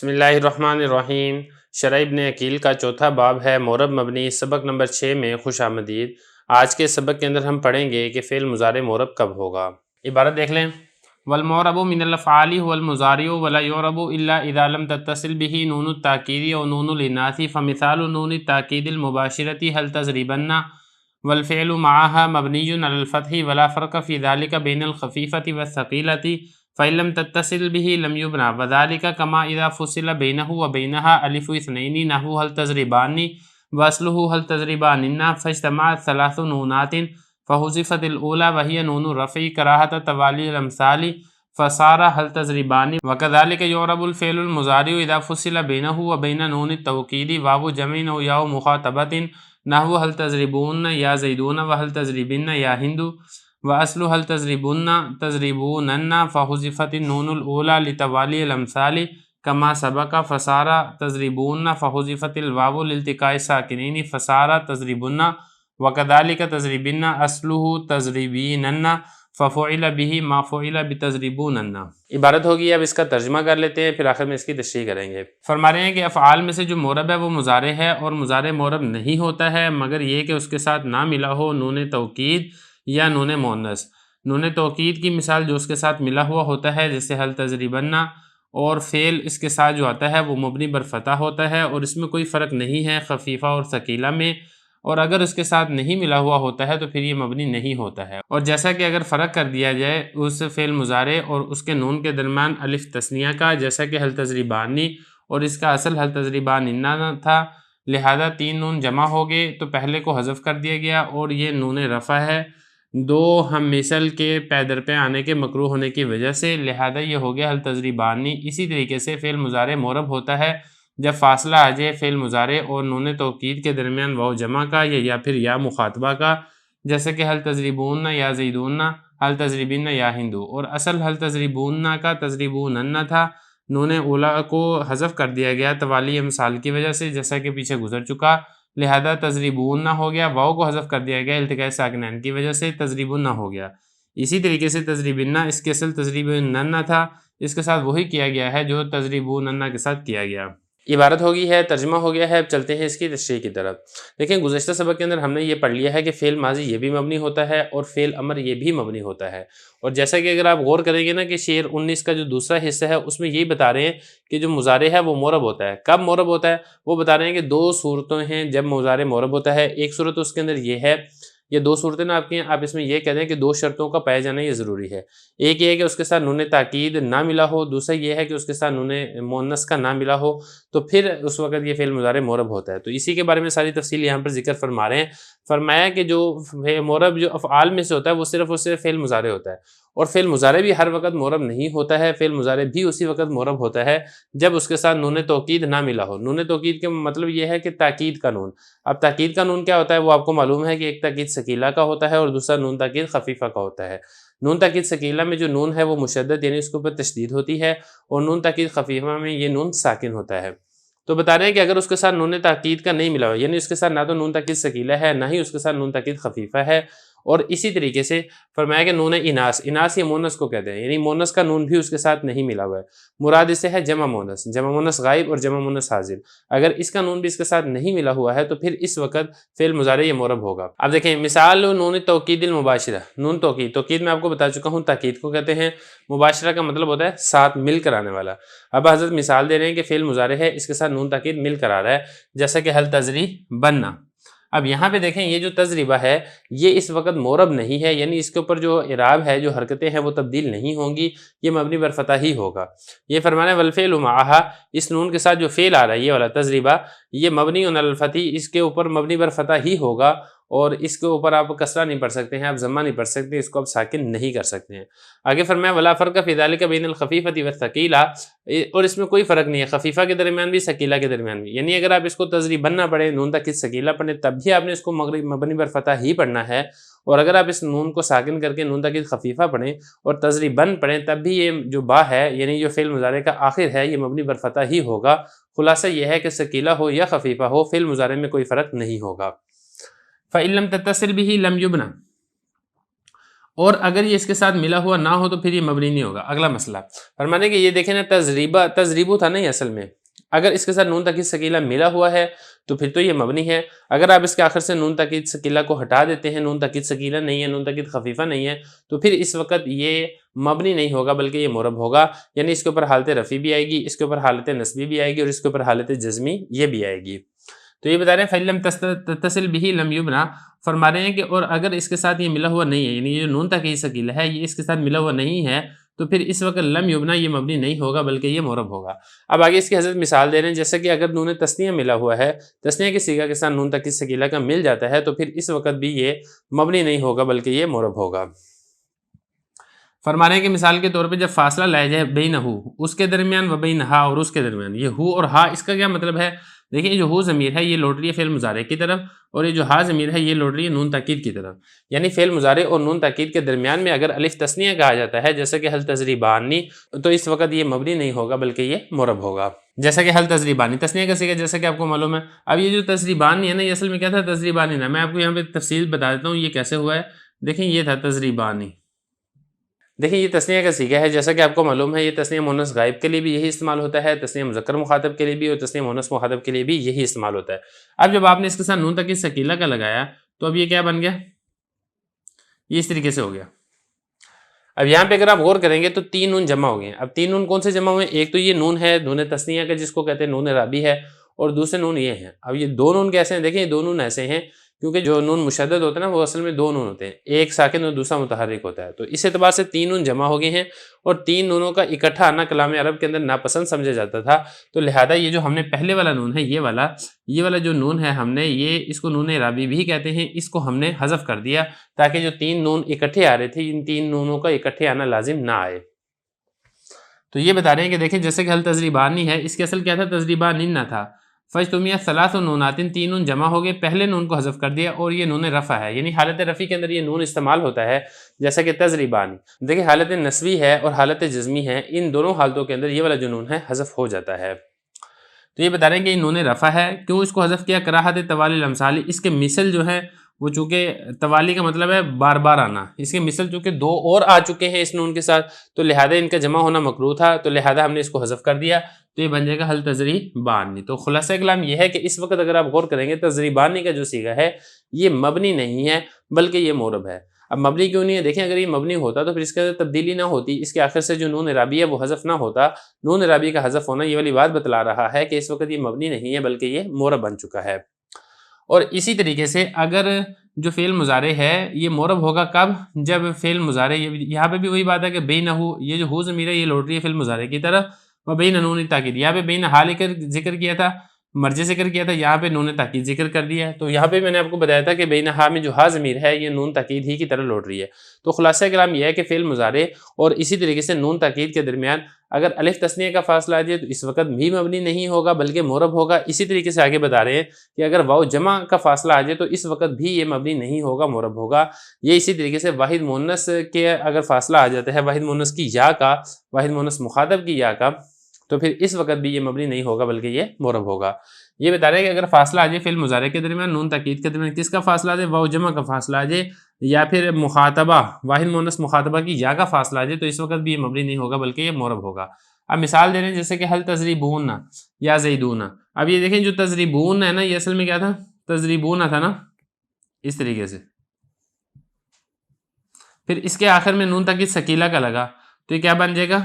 بسم اللہ الرحمن الرحیم۔ شرح ابن عقیل کا چوتھا باب ہے مورب مبنی، سبق نمبر 6 میں خوش آمدید۔ آج کے سبق کے اندر ہم پڑھیں گے کہ فعل مضارع مورب کب ہوگا۔ عبارت دیکھ لیں، والمورب من الافعال هو المضارع ولا يعرب الا اذا لم تتصل به نون التاکید او نون الاناث، فمثال نون التاکید المباشرة هل تضربن والفعل معها مبنی على الفتح ولا فرق في ذلك بين الخفیفة والثقیلة فإن لم تتصل به لم يبنى، وذلك كما إذا فصل بينه وبينها ألف اثنين نحو هل تضربان وأصله هل تضربانن، فاجتمعت ثلاث نونات فحذفت الأولى وهي نون الرفع كراهة توالي الأمثال فصار هل تضربان، وكذلك يعرب الفعل المضارع إذا فصل بينه وبين نون التوكيد واو جمع أو ياء مخاطبة نحو هل تضربون يا زيدون وهل تضربن يا هند، وَأَصْلُ هَلْ تَضْرِبُونَنَّ فَحُذِفَتِ النُّونُ الْأُولَى لِتَوَالِي الْأَمْثَالِ كَمَا سَبَقَ، فَصَارَ تَضْرِبُونَ فَحُذِفَتِ الْوَاوُ لِالْتِقَاءِ السَّاكِنَيْنِ فَصَارَ تَضْرِبُنَّ، وَكَذَلِكَ تَضْرِبِنَّ أَصْلُهُ تَضْرِبِينَنَّ فَفُعِلَ بِهِ مَا فُعِلَ بِتَضْرِبُونَنَّ۔ عبارت ہوگی، اب اس کا ترجمہ کر لیتے ہیں، پھر آخر میں اس کی تشریح کریں گے۔ فرما رہے ہیں کہ افعال میں سے جو مورب ہے وہ مضارع ہے، اور مضارع مورب نہیں ہوتا ہے مگر یہ کہ اس کے ساتھ نہ ملا ہو نون توکید یا نون مؤنث۔ نون توکید کی مثال جو اس کے ساتھ ملا ہوا ہوتا ہے، جیسے حل تضربن، اور فعل اس کے ساتھ جو آتا ہے وہ مبنی بر فتح ہوتا ہے، اور اس میں کوئی فرق نہیں ہے خفیفہ اور ثقیلہ میں، اور اگر اس کے ساتھ نہیں ملا ہوا ہوتا ہے تو پھر یہ مبنی نہیں ہوتا ہے۔ اور جیسا کہ اگر فرق کر دیا جائے اس فعل مضارع اور اس کے نون کے درمیان الف تثنیہ کا، جیسا کہ حل تضربانی اور اس کا اصل حل تضربانن تھا، لہذا تین نون جمع ہو گئے تو پہلے کو حذف کر دیا گیا، اور یہ نون رفع ہے دو ہم مثل کے پے در پہ آنے کے مکروہ ہونے کی وجہ سے، لہذا یہ ہو گیا حل تضربانی۔ اسی طریقے سے فعل مضارع مورب ہوتا ہے جب فاصلہ آ جائے فعل مضارع اور نون توکید کے درمیان واو جمع کا یا پھر یا مخاطبہ کا، جیسے کہ حل تضربون یا زیدون، حل تضربن یا ہندو، اور اصل حل تضربون کا تضربونن تھا، نون اولا کو حذف کر دیا گیا توالی امثال کی وجہ سے، جیسا کہ پیچھے گزر چکا، لہذا تضربون ہو گیا، واو کو حذف کر دیا گیا التقاء ساکنین کی وجہ سے، تضربون ہو گیا۔ اسی طریقے سے تضربن، اس کے اصل تضربنن تھا، اس کے ساتھ وہی کیا گیا ہے جو تضربونن کے ساتھ کیا گیا۔ عبارت ہوگی ہے، ترجمہ ہو گیا ہے، اب چلتے ہیں اس کی تشریح کی طرف۔ دیکھیں گزشتہ سبق کے اندر ہم نے یہ پڑھ لیا ہے کہ فعل ماضی یہ بھی مبنی ہوتا ہے اور فعل امر یہ بھی مبنی ہوتا ہے، اور جیسا کہ اگر آپ غور کریں گے نا کہ شعر 19 کا جو دوسرا حصہ ہے اس میں یہی بتا رہے ہیں کہ جو مضارع ہے وہ مورب ہوتا ہے۔ کب مورب ہوتا ہے وہ بتا رہے ہیں کہ دو صورتیں ہیں جب مضارع مورب ہوتا ہے۔ ایک صورت اس کے اندر یہ ہے، یہ دو صورتیں نا آپ کی ہیں، آپ اس میں یہ کہہ دیں کہ دو شرطوں کا پایا جانا یہ ضروری ہے۔ ایک یہ ہے کہ اس کے ساتھ نون تاکید نہ ملا ہو، دوسرا یہ ہے کہ اس کے ساتھ نون مؤنث کا نہ ملا ہو، تو پھر اس وقت یہ فعل مضارع مورب ہوتا ہے۔ تو اسی کے بارے میں ساری تفصیل یہاں پر ذکر فرما رہے ہیں۔ فرمایا کہ جو مورب جو افعال میں سے ہوتا ہے وہ صرف اور صرف فعل مضارع ہوتا ہے، اور فعل مضارع بھی ہر وقت مورب نہیں ہوتا ہے، فعل مضارع بھی اسی وقت مورب ہوتا ہے جب اس کے ساتھ نون توکید نہ ملا ہو۔ نون توکید کا مطلب یہ ہے کہ تاکید کا نون۔ اب تاکید کا نون کیا ہوتا ہے وہ آپ کو معلوم ہے کہ ایک تاکید ثقیلہ کا ہوتا ہے اور دوسرا نون تاکید خفیفہ کا ہوتا ہے۔ نون تاکید ثقیلہ میں جو نون ہے وہ مشدد یعنی اس کے اوپر تشدید ہوتی ہے، اور نون تاکید خفیفہ میں یہ نون ساکن ہوتا ہے۔ تو بتا رہے ہیں کہ اگر اس کے ساتھ نون تاکید کا نہیں ملا ہوا، یعنی اس کے ساتھ نہ تو نون تاکید ثقیلہ ہے نہ ہی اس کے ساتھ نون تاکید خفیفہ ہے، اور اسی طریقے سے فرمایا کہ نون اناث، اناث یہ مونس کو کہتے ہیں، یعنی مونس کا نون بھی اس کے ساتھ نہیں ملا ہوا ہے۔ مراد اس سے ہے جمع مونس، جمع مونس غائب اور جمع مونس حاضر۔ اگر اس کا نون بھی اس کے ساتھ نہیں ملا ہوا ہے تو پھر اس وقت فعل مضارع یہ مورب ہوگا۔ اب دیکھیں مثال نون توکید المباشرہ، نون توکید، توکید میں آپ کو بتا چکا ہوں تاکید کو کہتے ہیں، مباشرہ کا مطلب ہوتا ہے ساتھ مل کر آنے والا۔ اب حضرت مثال دے رہے ہیں کہ فعل مضارع ہے، اس کے ساتھ نون تاکید مل کر آ رہا ہے، جیسا کہ حل تضربن۔ اب یہاں پہ دیکھیں یہ جو تضربہ ہے یہ اس وقت مورب نہیں ہے، یعنی اس کے اوپر جو اعراب ہے جو حرکتیں ہیں وہ تبدیل نہیں ہوں گی، یہ مبنی بر فتح ہی ہوگا۔ یہ فرمانا والفعل معہا، اس نون کے ساتھ جو فعل آ رہا ہے یہ والا تضربہ یہ مبنی علی الفتح، اس کے اوپر مبنی بر فتح ہی ہوگا، اور اس کے اوپر آپ کسرہ نہیں پڑھ سکتے ہیں، آپ ضمہ نہیں پڑھ سکتے، اس کو آپ ساکن نہیں کر سکتے ہیں۔ آگے فرمایا ولا فرق فی ذلک بین الخفیفۃ والثقیلہ، اور اس میں کوئی فرق نہیں ہے خفیفہ کے درمیان بھی ثقیلہ کے درمیان بھی، یعنی اگر آپ اس کو تضریبن نہ پڑھیں نون تاکید ثقیلہ پڑھیں تب بھی آپ نے اس کو مبنی بر فتح ہی پڑھنا ہے، اور اگر آپ اس نون کو ساکن کر کے نون تاکید خفیفہ پڑھیں اور تضریبن پڑھیں تب بھی یہ جو با ہے یعنی جو فعل مضارع کا آخر ہے یہ مبنی بر فتح ہی ہوگا۔ خلاصہ یہ ہے کہ ثقیلہ ہو یا خفیفہ ہو فعل مضارع میں کوئی فرق نہیں ہوگا۔ فَإِن لَمْ تَتَّصِلْ بِهِ لَمْ يُبْنَى، اور اگر یہ اس کے ساتھ ملا ہوا نہ ہو تو پھر یہ مبنی نہیں ہوگا۔ اگلا مسئلہ فرمانے کہ یہ دیکھیں نا، تضریبو تھا نا یہ اصل میں، اگر اس کے ساتھ نون تاکید ثقیلہ ملا ہوا ہے تو پھر تو یہ مبنی ہے۔ اگر آپ اس کے آخر سے نون تاکید ثقیلہ کو ہٹا دیتے ہیں، نون تاکید ثقیلہ نہیں ہے، نون تاکید خفیفہ نہیں ہے، تو پھر اس وقت یہ مبنی نہیں ہوگا بلکہ یہ معرب ہوگا، یعنی اس کے اوپر حالت رفع بھی آئے گی، اس کے اوپر حالت نصبی بھی آئے گی، اور اس کے اوپر حالت جزمی یہ بھی آئے گی۔ تو یہ بتا رہے ہیں فَإِن لَمْ تَتَّصِل بِهِ لَمْ يُبْنَى، فرما رہے ہیں کہ اور اگر اس کے ساتھ یہ ملا ہوا نہیں ہے، یعنی یہ نون تاکید ثقیلہ ہے یہ اس کے ساتھ ملا ہوا نہیں ہے، تو پھر اس وقت لم یبنا یہ مبنی نہیں ہوگا بلکہ یہ معرب ہوگا۔ اب آگے اس کی حضرت مثال دے رہے ہیں، جیسے کہ اگر نون تثنیہ ملا ہوا ہے، تثنیہ کی صیغہ کے ساتھ نون تاکید ثقیلہ کا مل جاتا ہے، تو پھر اس وقت بھی یہ مبنی نہیں ہوگا بلکہ یہ معرب ہوگا۔ فرما رہے ہیں کہ مثال کے طور پہ جب فاصلہ لایا جائے بینہ اس کے درمیان و بینہا اور اس کے درمیان، یہ ہو اور ہا، اس کا کیا مطلب ہے؟ دیکھیں جو ہو ضمیر ہے یہ لوٹ رہی ہے فعل مضارع کی طرف، اور یہ جو ہا ضمیر ہے یہ لوٹ رہی ہے نون تاکید کی طرف، یعنی فعل مضارع اور نون تاکید کے درمیان میں اگر الف تثنیہ کہا جاتا ہے جیسے کہ حل تضریبانی، تو اس وقت یہ مبنی نہیں ہوگا بلکہ یہ معرب ہوگا، جیسا کہ حل تضریبانی تثنیہ کا صیغہ جیسا کہ آپ کو معلوم ہے۔ اب یہ جو تضریبانی ہے نا، یہ اصل میں کیا تھا؟ تضریبانی نا، میں آپ کو یہاں پہ تفصیل بتا دیتا ہوں یہ کیسے ہوا ہے۔ دیکھیں یہ تھا تضریبانی، دیکھیں یہ تثنیہ کا صیغہ ہے، جیسا کہ آپ کو معلوم ہے یہ تثنیہ مؤنث غائب کے لیے بھی یہی استعمال ہوتا ہے، تثنیہ مذکر مخاطب کے لیے بھی، اور تثنیہ مؤنث مخاطب کے لیے بھی یہی استعمال ہوتا ہے۔ اب جب آپ نے اس کے ساتھ نون تاکید ثقیلہ کا لگایا تو اب یہ کیا بن گیا؟ یہ اس طریقے سے ہو گیا۔ اب یہاں پہ اگر آپ غور کریں گے تو تین نون جمع ہو گئے ہیں۔ اب تین نون کون سے جمع ہوئے ہیں؟ ایک تو یہ نون ہے نون تثنیہ کا جس کو کہتے ہیں نون رابی ہے، اور دوسرے نون یہ ہیں۔ اب یہ دو نون کیسے ہیں؟ دیکھیں یہ دو نون ایسے ہیں کیونکہ جو نون مشدد ہوتا ہے نا وہ اصل میں دو نون ہوتے ہیں، ایک ساکن اور دوسرا متحرک ہوتا ہے، تو اس اعتبار سے تین نون جمع ہو گئے ہیں، اور تین نونوں کا اکٹھا آنا کلام عرب کے اندر ناپسند سمجھا جاتا تھا، تو لہذا یہ جو ہم نے پہلے والا نون ہے یہ والا جو نون ہے ہم نے یہ اس کو نون رابی بھی کہتے ہیں، اس کو ہم نے حذف کر دیا تاکہ جو تین نون اکٹھے آ رہے تھے ان تین نونوں کا اکٹھے آنا لازم نہ آئے۔ تو یہ بتا رہے ہیں کہ دیکھیں جیسے کہ حل تضریبانی ہے، اس کے اصل کیا تھا؟ تضریبانی نہ تھا، فجتمعت ثلاث نونات، تین نون جمع ہو گئے، پہلے نون کو حذف کر دیا اور یہ نون رفع ہے، یعنی حالت رفع کے اندر یہ نون استعمال ہوتا ہے جیسا کہ تضریبانی۔ دیکھیں حالت نسبی ہے اور حالت جزمی ہے، ان دونوں حالتوں کے اندر یہ والا جو نون ہے حذف ہو جاتا ہے۔ تو یہ بتا رہے ہیں کہ یہ نون رفع ہے، کیوں اس کو حذف کیا؟ کراہت توالی الامثال، اس کے مثل جو ہے وہ چونکہ توالی کا مطلب ہے بار بار آنا، اس کے مثل چونکہ دو اور آ چکے ہیں اس نون کے ساتھ، تو لہذا ان کا جمع ہونا مکروہ تھا، تو لہذا ہم نے اس کو حذف کر دیا، تو یہ بن جائے گا حل تضریبانی۔ تو خلاصہ کلام یہ ہے کہ اس وقت اگر آپ غور کریں گے تضریبانی کا جو صیغہ ہے یہ مبنی نہیں ہے بلکہ یہ معرب ہے۔ اب مبنی کیوں نہیں ہے؟ دیکھیں اگر یہ مبنی ہوتا تو پھر اس کے اندر تبدیلی نہ ہوتی، اس کے آخر سے جو نون رابی ہے وہ حذف نہ ہوتا، نون رابی کا حذف ہونا یہ والی بات بتلا رہا ہے کہ اس وقت یہ مبنی نہیں ہے بلکہ یہ معرب بن چکا ہے۔ اور اسی طریقے سے اگر جو فعل مضارع ہے یہ معرب ہوگا کب؟ جب فعل مضارع، یہاں پہ بھی وہی بات ہے کہ بینہ، یہ جو ہو ضمیر ہے یہ لوٹ رہی ہے فعل مضارع کی طرف، و بین نون تاکید، یہاں پہ بین حال ذکر کیا تھا، مرجع ذکر کیا تھا، یہاں پہ نون تاکید ذکر کر دیا ہے، تو یہاں پہ میں نے آپ کو بتایا تھا کہ بین ہا میں جو ہا ضمیر ہے یہ نون تاکید ہی کی طرح لوٹ رہی ہے۔ تو خلاصہ کلام یہ ہے کہ فعل مضارع اور اسی طریقے سے نون تاکید کے درمیان اگر الف تثنیہ کا فاصلہ آ جائے تو اس وقت بھی مبنی نہیں ہوگا بلکہ معرب ہوگا۔ اسی طریقے سے آگے بتا رہے ہیں کہ اگر واو جمع کا فاصلہ آ جائے تو اس وقت بھی یہ مبنی نہیں ہوگا، معرب ہوگا۔ یہ اسی طریقے سے واحد مؤنث کے اگر فاصلہ آ جاتا ہے، واحد مؤنث کی یا کا، واحد مؤنث مخاطب کی یا کا، تو پھر اس وقت بھی یہ مبنی نہیں ہوگا بلکہ یہ معرب ہوگا۔ یہ بتا رہے ہیں کہ اگر فاصلہ آ جائے فعل مضارع کے درمیان نون تاکید کے درمیان، کس کا فاصلہ آ جائے؟ واو جمع کا فاصلہ آ جائے یا پھر مخاطبہ واحد مؤنث مخاطبہ کی یا کا فاصلہ آ جائے، تو اس وقت بھی یہ مبنی نہیں ہوگا بلکہ یہ معرب ہوگا۔ اب مثال دے رہے ہیں جیسے کہ حل تضریبون یا زیدون۔ اب یہ دیکھیں جو تضریبون ہے نا یہ اصل میں کیا تھا؟ تضریبون تھا نا، اس طریقے سے، پھر اس کے آخر میں نون تاکید ثقیلہ کا لگا تو یہ کیا بن جائے گا؟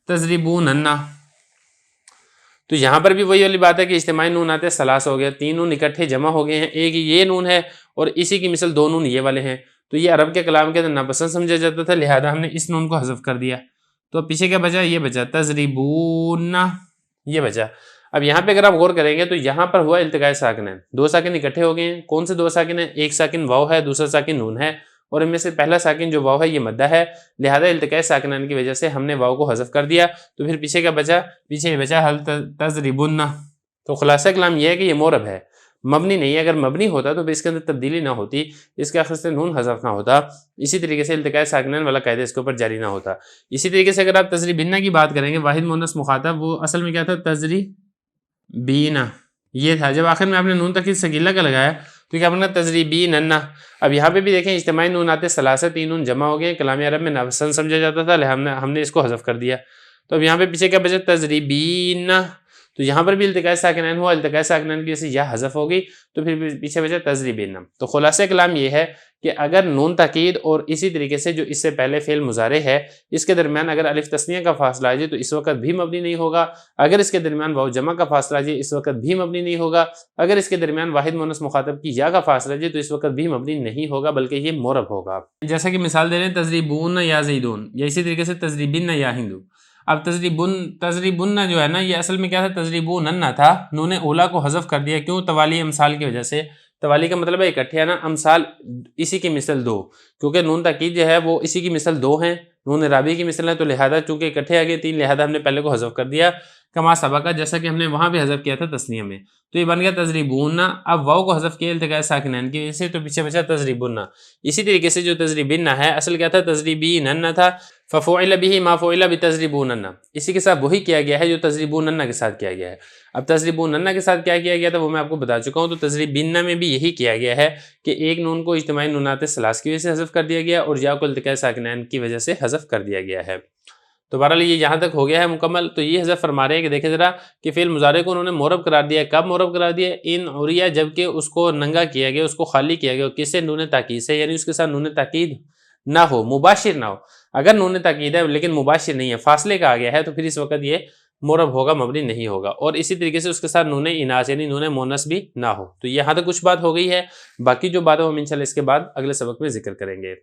تضریبون۔ تو یہاں پر بھی وہی والی بات ہے کہ اجتماعی نون آتے سلاس ہو گیا، تین نون اکٹھے جمع ہو گئے ہیں، ایک یہ نون ہے اور اسی کی مثل دو نون یہ والے ہیں، تو یہ عرب کے کلام کے اندر ناپسند سمجھا جاتا تھا، لہذا ہم نے اس نون کو حذف کر دیا، تو پیچھے کیا بچا؟ یہ بچا تضریبون، یہ بچا۔ اب یہاں پہ اگر آپ غور کریں گے تو یہاں پر ہوا التقاء ساکنین، دو ساکن اکٹھے ہو گئے ہیں، کون سے دو ساکن ہیں؟ ایک ساکن واو ہے، دوسرا ساکن نون ہے، اور ان میں سے پہلا ساکن جو واو ہے یہ مدہ ہے، لہذا التقاء ساکنین کی وجہ سے ہم نے واو کو حذف کر دیا، تو پھر پیچھے کیا بچا؟ پیچھے بچا حل تضریبون۔ تو خلاصہ کلام یہ ہے کہ یہ معرب ہے، مبنی نہیں ہے۔ اگر مبنی ہوتا تو پھر اس کے اندر تبدیلی نہ ہوتی، اس کے آخر سے نون حذف نہ ہوتا، اسی طریقے سے التقاء ساکنین والا قاعدہ اس کے اوپر جاری نہ ہوتا۔ اسی طریقے سے اگر آپ تضریبین کی بات کریں گے، واحد مؤنث مخاطب، وہ اصل میں کیا تھا؟ تضریبین، یہ تھا۔ جب آخر میں آپ نے نون تاکید ثقیلہ کا لگایا تو کیا بننا تضریبین. اب یہاں پہ بھی دیکھیں اجتماعی نون آتے ثلاثہ 3 نون جمع ہو گئے. کلام عرب میں نفسن سمجھا جاتا تھا، ہم نے اس کو حذف کر دیا. تو اب یہاں پہ پیچھے کیا بچا تضریبین. تو یہاں پر بھی التقاء ساکنین ہوا، التقاء ساکنین کی وجہ سے یا حذف ہوگی تو پھر پیچھے بچا تضریبین. تو خلاصہ کلام یہ ہے کہ اگر نون تاکید اور اسی طریقے سے جو اس سے پہلے فعل مضارع ہے اس کے درمیان اگر الف تثنیہ کا فاصلہ آ جائے تو اس وقت بھی مبنی نہیں ہوگا. اگر اس کے درمیان واو جمع کا فاصلہ آ جائے اس وقت بھی مبنی نہیں ہوگا. اگر اس کے درمیان واحد مؤنث مخاطب کی یا کا فاصلہ آ جائے تو اس وقت بھی مبنی نہیں ہوگا بلکہ یہ معرب ہوگا. جیسا کہ مثال دے رہے ہیں تضریبون یا زیدون، یا اسی طریقے سے تضریبن یا ہندو. اب تضریبن جو ہے نا یہ اصل میں کیا تھا، تضریبون تھا، نون اولا کو حذف کر دیا. کیوں؟ توالی امثال کی وجہ سے. توالی کا مطلب ہے اکٹھے ہے نا، امثال اسی کی مثل دو، کیونکہ نون تاکید جو ہے وہ اسی کی مثل دو ہیں، نون رابی کی مثل ہے، تو لہذا چونکہ اکٹھے آگے 3 لہذا ہم نے پہلے کو حذف کر دیا. کما سبقہ جیسا کہ ہم نے وہاں بھی حذف کیا تھا تثنیہ میں، تو یہ بن گیا تضریبون. اب واو کو حذف کیا التقاء ساکنین کی وجہ سے تو پیچھے بچا تضریبن. اسی طریقے سے جو تضریبن ہے اصل کیا تھا، تضریبین تھا. ففعل به ما فعل بتضریبون، اسی کے ساتھ وہی کیا گیا ہے جو تضریبون کے ساتھ کیا گیا ہے. اب تضریبون کے ساتھ کیا کیا گیا تھا وہ میں آپ کو بتا چکا ہوں. تو تضریبن میں بھی یہی کیا گیا ہے کہ ایک نون کو اجتماعی نونات ثلاث کی وجہ سے حذف کر دیا گیا اور یا کو التقاء ساکنین کی وجہ سے حذف کر دیا گیا ہے. تو بہرحال یہ یہاں تک ہو گیا ہے مکمل. تو یہ حذف فرما رہے ہیں کہ دیکھیں ذرا کہ فعل مضارع کو انہوں نے معرب قرار دیا. کب معرب قرار دیا؟ ان عریہ، جبکہ اس کو ننگا کیا گیا، اس کو خالی کیا گیا. کس سے؟ نون تاکید سے، یعنی اس کے ساتھ نون تاکید نہ ہو، مباشر نہ ہو. اگر نون تاکید ہے لیکن مباشر نہیں ہے، فاصلے کا آ گیا ہے تو پھر اس وقت یہ معرب ہوگا، مبنی نہیں ہوگا. اور اسی طریقے سے اس کے ساتھ نون اناث یعنی نون مونث بھی نہ ہو. تو یہاں تک کچھ بات ہو گئی ہے. باقی جو بات ہے وہ ہم انشاءاللہ اس کے بعد اگلے سبق میں ذکر کریں گے.